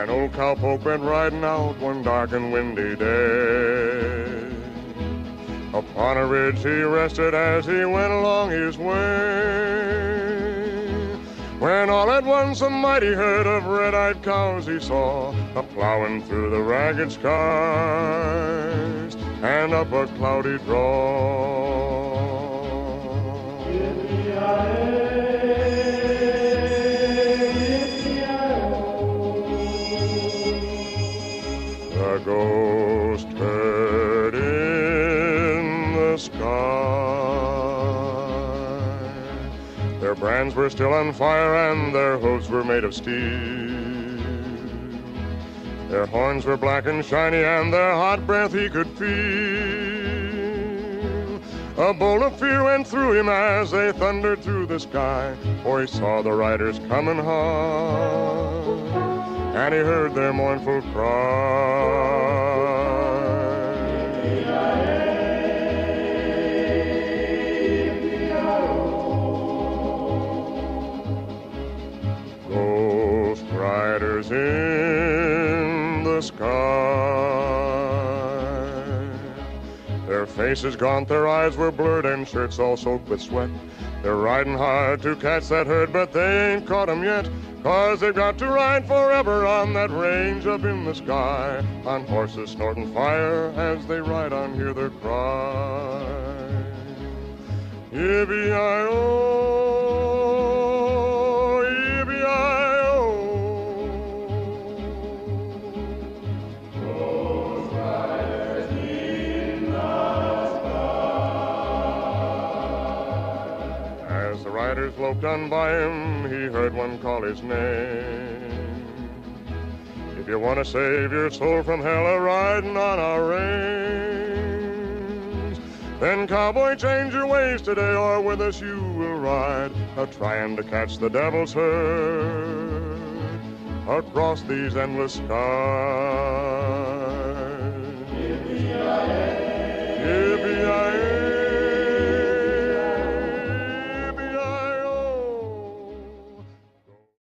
An old cowpoke went riding out one dark and windy day. Upon a ridge he rested as he went along his way, when all at once a mighty herd of red-eyed cows he saw, a-plowing through the ragged skies and up a cloudy draw. The ghost herd in the sky. Their brands were still on fire and their hooves were made of steel. Their horns were black and shiny and their hot breath he could feel. A bolt of fear went through him as they thundered through the sky, for he saw the riders coming hard, and he heard their mournful cry. Ghost riders in the sky. Their faces gaunt, their eyes were blurred, and shirts all soaked with sweat. They're riding hard to catch that herd, but they ain't caught 'em yet, 'cause they've got to ride forever on that range up in the sky, on horses snorting fire. As they ride on, hear their cry. Yippee-yi-oh, yippee-yi-oh. Ghost riders in the sky. As the riders loped on by him, he heard one call his name. If you want to save your soul from hell a-riding on our range, then cowboy, change your ways today, or with us you will ride, a-trying to catch the devil's herd across these endless skies.